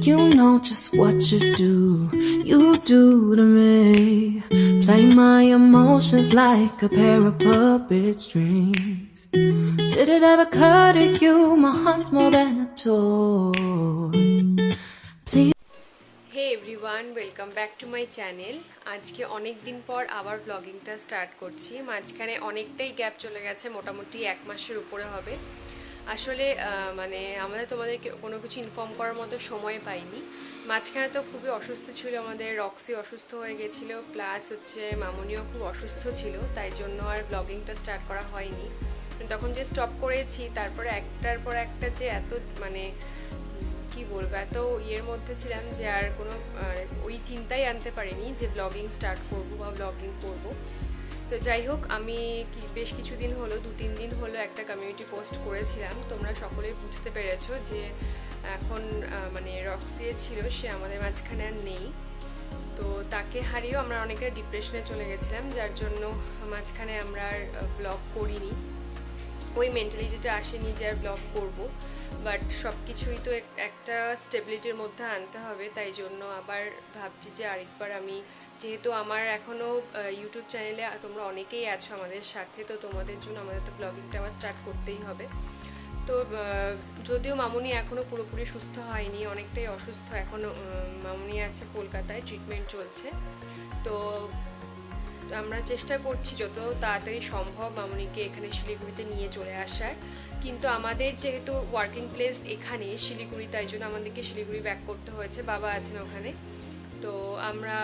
You know just what you do to me. Play my emotions like a pair of puppet strings. Did it ever occur to you my heart's more than a toy? Please. Hey everyone, welcome back to my channel. আজকে অনেক দিন পর আবার ব্লগিংটা start করছি। মাঝখানে অনেকটাই gap চলে গেছে, মোটামুটি 1 মাসের উপরে হবে। আসলে মানে তোমাদের কোনো কিছু ইনফর্ম করার মতো সময় পাইনি। মাঝখানে তো খুবই অসুস্থ ছিল, আমাদের রক্সি অসুস্থ হয়ে গেছিলো, প্লাস হচ্ছে মামুনিও খুব অসুস্থ ছিল, তাই জন্য আর ব্লগিংটা স্টার্ট করা হয়নি। তখন যে স্টপ করেছি, তারপরে একটার পর একটা যে এত মানে কি বলবো, এত ইয়ের মধ্যে ছিলাম যে আর কোনো ওই চিন্তাই আনতে পারিনি যে ব্লগিং স্টার্ট করবো বা ব্লগিং করবো। তো যাই হোক, আমি বেশ কিছুদিন হলো, 2-3 দিন হলো একটা কমিউনিটি পোস্ট করেছিলাম। তোমরা সকলেই বুঝতে পেরেছো যে এখন মানে রক্সি ছিল, সে আমাদের মাঝখানে আর নেই। তো তাকে হারিয়েও আমরা অনেকটা ডিপ্রেশনে চলে গেছিলাম, যার জন্য মাঝখানে আমরা আর ব্লগ করিনি। ওই মেন্টালিটিটা আসেনি যে আর ব্লগ করবো, বাট সব কিছুই তো একটা স্টেবিলিটির মধ্যে আনতে হবে। তাই জন্য আবার ভাবছি যে আরেকবার আমি, যেহেতু আমার এখনও ইউটিউব চ্যানেলে তোমরা অনেকেই আছো আমাদের সাথে, তো তোমাদের জন্য আমাদের তো ব্লগিংটা আবার স্টার্ট করতেই হবে। তো যদিও মামুনি এখনও পুরোপুরি সুস্থ হয়নি, অনেকটাই অসুস্থ এখনও। মামুনি আছে কলকাতায়, ট্রিটমেন্ট চলছে। তো আমরা চেষ্টা করছি যত তাড়াতাড়ি সম্ভব মামুনিকে এখানে শিলিগুড়িতে নিয়ে চলে আসার, কিন্তু আমাদের যেহেতু ওয়ার্কিং প্লেস এখানে শিলিগুড়ি, তাই জন্য আমাদেরকে শিলিগুড়ি ব্যাক করতে হয়েছে, বাবা আছেন ওখানে। তো আমরা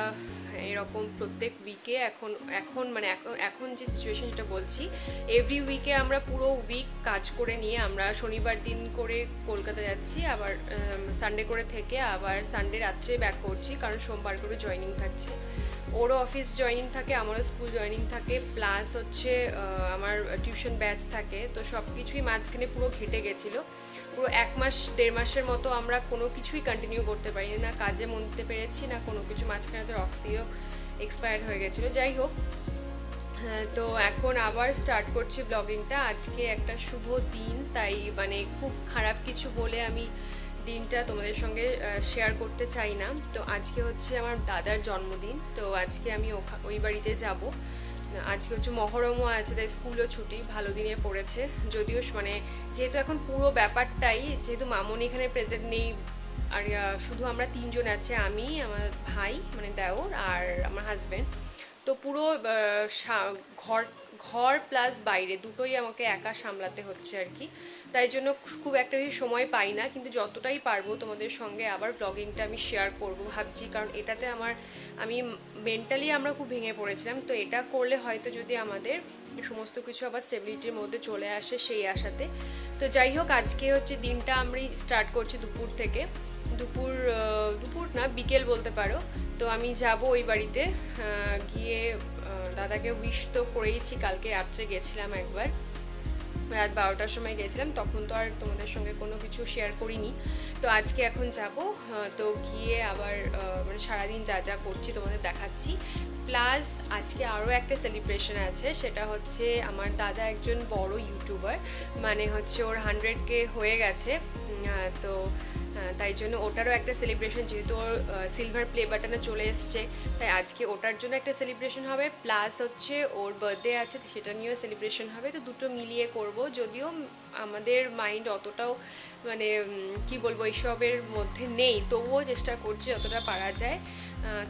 এরকম প্রত্যেক উইকে এখন মানে এখন যে সিচুয়েশন যেটা বলছি, এভরি উইকে আমরা পুরো উইক কাজ করে নিয়ে আমরা শনিবার দিন করে কলকাতা যাচ্ছি, আবার সানডে করে থেকে আবার সানডে রাত্রে ব্যাক করছি, কারণ সোমবার করে জয়েনিং থাকছে। ওরও অফিস জয়েনিং থাকে, আমারও স্কুল জয়েনিং থাকে, প্লাস হচ্ছে আমার টিউশন ব্যাচ থাকে। তো সব কিছুই মাঝখানে পুরো ঘেটে গেছিলো। পুরো 1-1.5 মাসের মতো আমরা কোনো কিছুই কন্টিনিউ করতে পারিনি, না কাজে মন দিতে পেরেছি, না কোনো কিছু। মাঝখানে তো রক্সিও এক্সপায়ার্ড হয়ে গেছিলো। যাই হোক, তো এখন আবার স্টার্ট করছি ব্লগিংটা। আজকে একটা শুভ দিন, তাই মানে খুব খারাপ কিছু বলে আমি দিনটা তোমাদের সঙ্গে শেয়ার করতে চাই না। তো আজকে হচ্ছে আমার দাদার জন্মদিন, তো আজকে আমি ওই বাড়িতে যাব। আজকে হচ্ছে মহরমও আছে, তাই স্কুলও ছুটি, ভালো দিনে পড়েছে। যদিও মানে যেহেতু এখন পুরো ব্যাপারটাই, যেহেতু মামুনি এখানে প্রেজেন্ট নেই, আর শুধু আমরা 3 জন আছি, আমি, আমার ভাই মানে দেওর, আর আমার হাজব্যান্ড। তো পুরো ঘর প্লাস বাইরে দুটোই আমাকে একা সামলাতে হচ্ছে আর কি। তাই জন্য খুব একটা বেশি সময় পাই না, কিন্তু যতটাই পারবো তোমাদের সঙ্গে আবার ব্লগিংটা আমি শেয়ার করব ভাবছি, কারণ এটাতে আমি মেন্টালি আমরা খুব ভেঙে পড়েছিলাম। তো এটা করলে হয়তো যদি আমাদের সমস্ত কিছু আবার স্টেবিলিটির মধ্যে চলে আসে, সেই আশাতে। তো যাই হোক, আজকে হচ্ছে দিনটা আমি স্টার্ট করছি দুপুর থেকে। দুপুর না, বিকেল বলতে পারো। তো আমি যাব ওই বাড়িতে, গিয়ে দাদাকে উইশ তো করেইছি, কালকে রাত্রে গেছিলাম একবার, রাত 12টার সময় গেছিলাম, তখন তো আর তোমাদের সঙ্গে কোনো কিছু শেয়ার করিনি। তো আজকে এখন যাব, তো গিয়ে আবার মানে সারাদিন যা যা করছি তোমাদের দেখাচ্ছি। প্লাস আজকে আরও একটা সেলিব্রেশন আছে, সেটা হচ্ছে আমার দাদা একজন বড় ইউটিউবার, মানে হচ্ছে ওর 100K হয়ে গেছে। তো তাই জন্য ওটারও একটা সেলিব্রেশন, যেহেতু ওর সিলভার প্লে বাটনে চলে এসছে, তাই আজকে ওটার জন্য একটা সেলিব্রেশন হবে। প্লাস হচ্ছে ওর বার্থডে আছে, সেটা নিয়েও সেলিব্রেশন হবে। তো দুটো মিলিয়ে করব। যদিও আমাদের মাইন্ড অতটাও মানে কি বলবো এইসবের মধ্যে নেই, তবুও চেষ্টা করছি যতটা পারা যায়।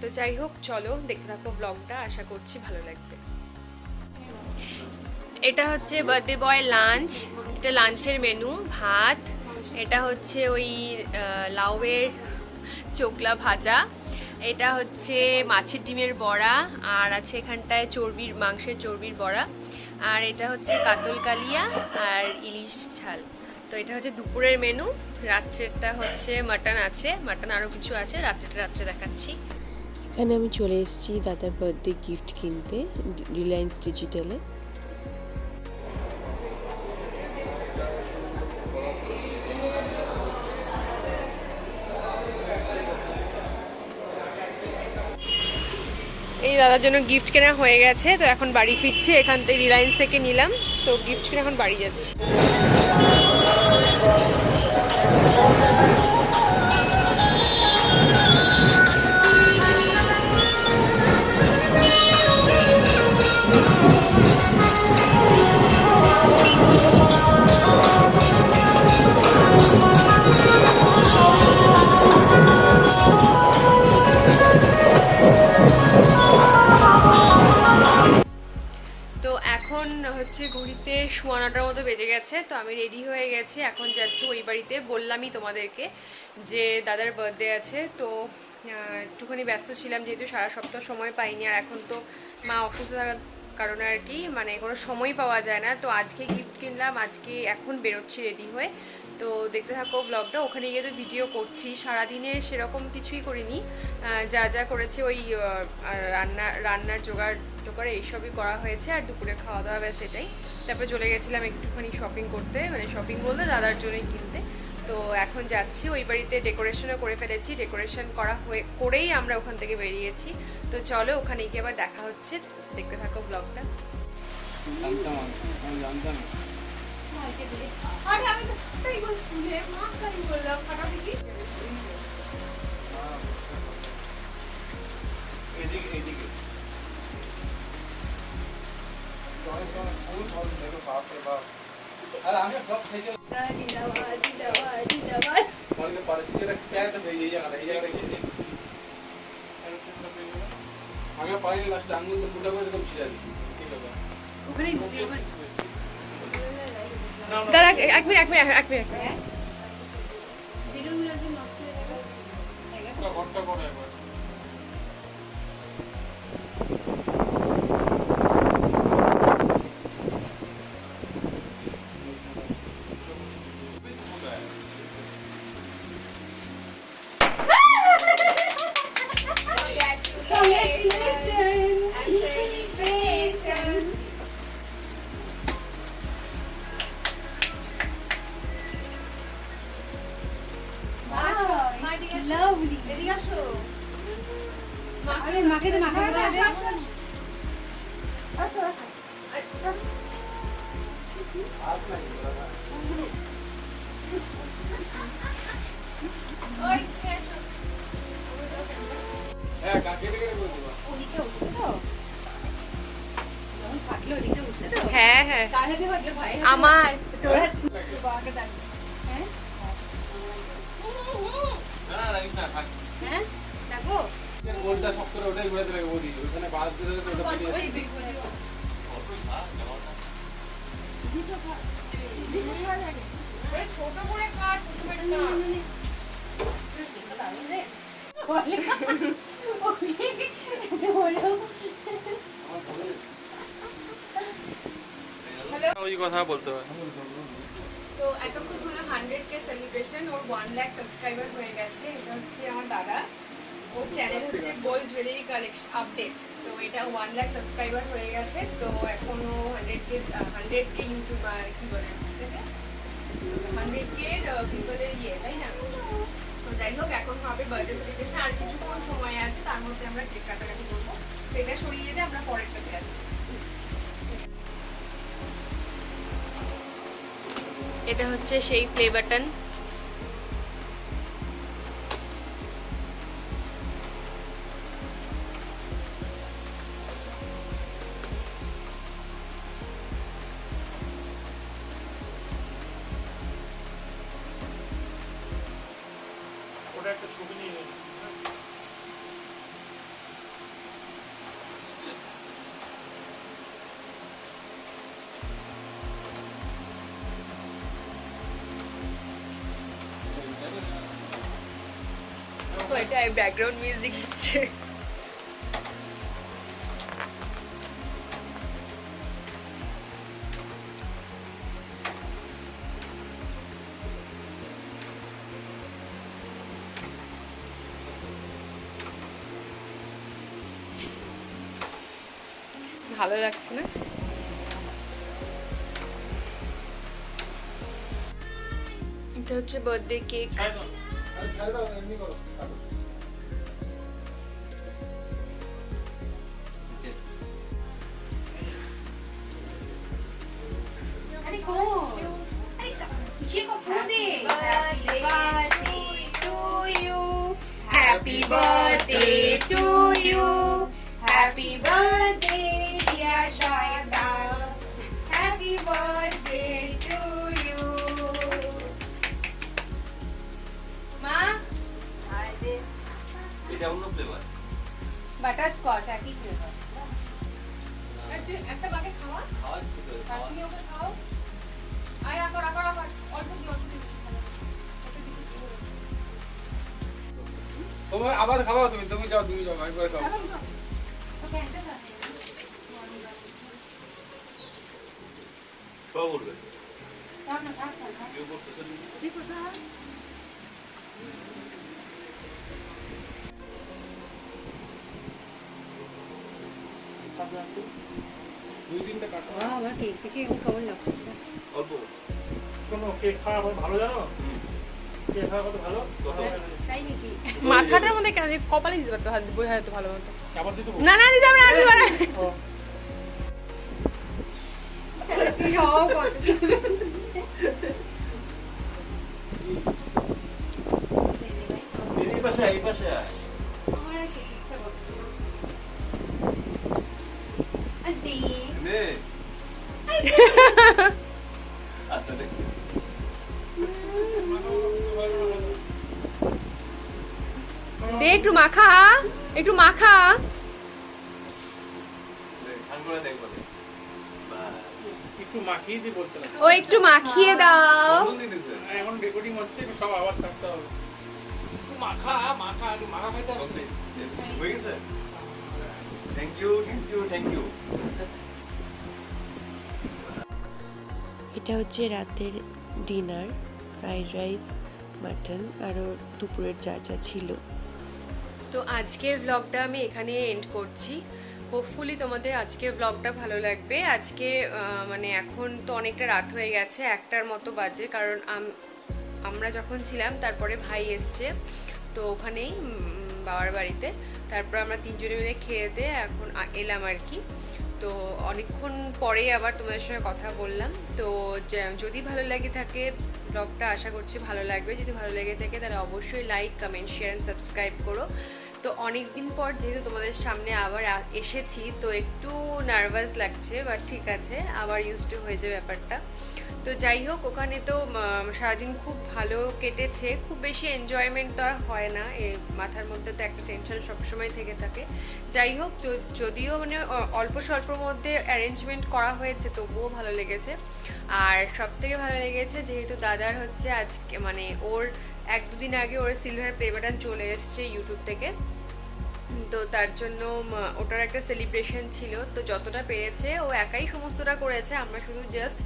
তো যাই হোক, চলো দেখতে থাকো ব্লগটা, আশা করছি ভালো লাগবে। এটা হচ্ছে বার্থডে বয় লাঞ্চ, এটা লাঞ্চের মেনু। ভাত, এটা হচ্ছে ওই লাউয়ের চোকলা ভাজা, এটা হচ্ছে মাছের ডিমের বড়া, আর আছে এখানটায় মাংসের চর্বির বড়া, আর এটা হচ্ছে কাতল কালিয়া আর ইলিশ ঝাল। তো এটা হচ্ছে দুপুরের মেনু। রাত্রেরটা হচ্ছে মাটন আছে, মাটন আরও কিছু আছে, রাত্রে দেখাচ্ছি। এখানে আমি চলে এসেছি দাদার বার্থডে গিফট কিনতে রিলায়েন্স ডিজিটালে। এই দাদার জন্য গিফট কেনা হয়ে গেছে, তো এখন বাড়ি ফিরছি। এখান থেকে রিলায়েন্স থেকে নিলাম, তো গিফট কিনে এখন বাড়ি যাচ্ছি। হচ্ছে ঘড়িতে 9:15টার মতো বেজে গেছে। তো আমি রেডি হয়ে গেছি, এখন যাচ্ছি ওই বাড়িতে। বললামই তোমাদেরকে যে দাদার বার্থডে আছে, তো একটুখানি ব্যস্ত ছিলাম যেহেতু সারা সপ্তাহ সময় পাইনি। আর এখন তো মা অসুস্থ থাকার কারণে আর কি মানে কোনো সময় পাওয়া যায় না। তো আজকে গিফট কিনলাম, আজকে এখন বেরোচ্ছি রেডি হয়ে। তো দেখতে থাকো ব্লগটা। ওখানে গিয়ে তো ভিডিও করছি, সারাদিনে সেরকম কিছুই করিনি, যা যা করেছি ওই রান্নার জোগাড় টোগাড় এইসবই করা হয়েছে, আর দুপুরে খাওয়া দাওয়া ব্যাস এটাই। তারপরে চলে গেছিলাম একটুখানি শপিং করতে, মানে শপিং বলতে দাদার জন্যই কিনতে। তো এখন যাচ্ছি ওই বাড়িতে, ডেকোরেশনও করে ফেলেছি, ডেকোরেশন করেই আমরা ওখান থেকে বেরিয়েছি। তো চলো ওখানে গিয়ে আবার দেখা হচ্ছে, দেখতে থাকো ব্লগটা। দাদা এক মিনিট হ্যাঁ হ্যাঁ আমার ছোট করে কাট কথা বলতে হয়। তো এতক্ষণ হলো 100K সেলিব্রেশন, ওর 1 লাখ সাবস্ক্রাইবার হয়ে গেছে। এটা হচ্ছে আমার দাদা, ওর চ্যানেল হচ্ছে গোল্ড জুয়েলারি কালেকশন আপডেট। তো এটা 1 লাখ সাবস্ক্রাইবার হয়ে গেছে। তো এখনো 100K ইউটিউব কি বলে 100K পিপলের তাই না? তো যাই হোক, এখন হবে বার্থডে সেলিব্রেশন, আর কিছুক্ষণ সময় আছে, তার মধ্যে আমরা কেক কাটাকাটি করবো। তো এটা সরিয়ে দিয়ে আমরা পরেরটাতে আসছি। এটা হচ্ছে সেই প্লে বাটন। ওটা একটা ছবি নিয়ে নিয়েছি। তো এটা ব্যাকগ্রাউন্ড মিউজিক হচ্ছে। ভালো লাগছে না? এটা হচ্ছে birthday cake. Happy birthday to you. Happy birthday, dear Shaida. Happy birthday to you. Ma, এটা অন্য ফ্লেভার। butterscotch একই flavor. একটা বাকে খাওয়া আর তুমি ওকে খাও আয় আকর অল্প দিও তোমার আবার খাওয়া তুমি যাও একবার খাও ওকে একটা খা সব করবে থাক না থাক কেউ করতেছে না। দেখো না দুই তিনটা কাটো আমার কেক থেকে এরকম কেমন লাগছে অল্প শোনো কেক খাওয়া কত ভালো জানো কেক খাওয়া কত ভালো তাই নাকি মাথাটার মধ্যে কেন যে কপালে দিতে পারতো হাত বই হাতে ভালো মতো আবার দিতে না না দিতে হবে না দিতে পারে কি হও কত এই পাশে এই পাশে আয়। আমার আর খেতে ইচ্ছা করছে না আদি নে আচ্ছা দে দে একটু মাখা একটু মাখা খান করে দেখ বলে বাহ একটু মাখিয়ে দিয়ে বলতে হবে ও একটু মাখিয়ে দাও কোন দিতেছে এখন রেকর্ডিং হচ্ছে একটু সব আওয়াজ থাকতে হবে একটু মাখা একটু মাখা খাইতে আসছে হয়ে গেছে থ্যাংক ইউ এটা হচ্ছে রাতের ডিনার, ফ্রাইড রাইস, মাটন আরও দুপুরের যা যা ছিল। তো আজকের ব্লগটা আমি এখানে এন্ড করছি। হোপফুলি তোমাদের আজকের ব্লগটা ভালো লাগবে। আজকে মানে এখন তো অনেকটা রাত হয়ে গেছে, 1টার মতো বাজে, কারণ আমরা যখন ছিলাম তারপরে ভাই এসছে তো ওখানেই বাবার বাড়িতে, তারপর আমরা 3 জনে মিলে খেয়েতে এখন এলাম আর কি। তো অনেকক্ষণ পরে আবার তোমাদের সঙ্গে কথা বললাম। তো যদি ভালো লাগে থাকে ব্লগটা, আশা করছি ভালো লাগবে। যদি ভালো লেগে থাকে তাহলে অবশ্যই like, comment, share and subscribe করো। তো অনেক দিন পর যেহেতু তোমাদের সামনে আবার এসেছি তো একটু নার্ভাস লাগছে, বাট ঠিক আছে, আবার ইউজড টু হয়ে যাবে ব্যাপারটা। তো যাই হোক, ওখানে তো সারাদিন খুব ভালো কেটেছে, খুব বেশি এনজয়মেন্ট তো আর হয় না, এর মাথার মধ্যে তো একটা টেনশন সবসময় থেকে থাকে। যাই হোক, যদিও মানে অল্প স্বল্পর মধ্যে অ্যারেঞ্জমেন্ট করা হয়েছে তবুও ভালো লেগেছে। আর সব থেকে ভালো লেগেছে যেহেতু দাদার হচ্ছে আজকে মানে ওর 1-2 দিন আগে ওর সিলভার প্লে বাটন চলে এসছে ইউটিউব থেকে, তো তার জন্য ওটার একটা সেলিব্রেশন ছিল। তো যতটা পেরেছে ও একাই সমস্তটা করেছে, আমরা শুধু জাস্ট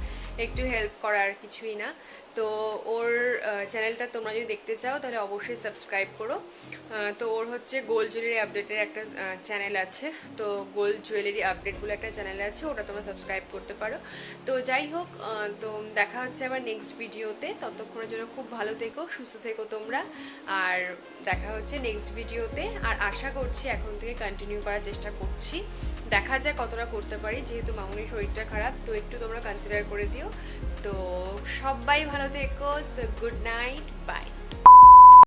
একটু হেল্প করার, কিছুই না। তো ওর চ্যানেলটা তোমরা যদি দেখতে চাও তাহলে অবশ্যই সাবস্ক্রাইব করো। তো ওর হচ্ছে গোল্ড জুয়েলারি আপডেটের একটা চ্যানেল আছে, তো গোল্ড জুয়েলারি আপডেটগুলো একটা চ্যানেল আছে, ওটা তোমরা সাবস্ক্রাইব করতে পারো। তো যাই হোক, তো দেখা হচ্ছে আবার নেক্সট ভিডিওতে। ততক্ষণের জন্য খুব ভালো থেকো, সুস্থ থেকো তোমরা, আর দেখা হচ্ছে নেক্সট ভিডিওতে। আর আশা করছি এখন থেকে কন্টিনিউ করার চেষ্টা করছি, দেখা যায় কতটা করতে পারি, যেহেতু মামুনির শরীরটা খারাপ, তো একটু তোমরা কনসিডার করে দিও। তো সবাই ভালো থেকো, গুড নাইট, বাই।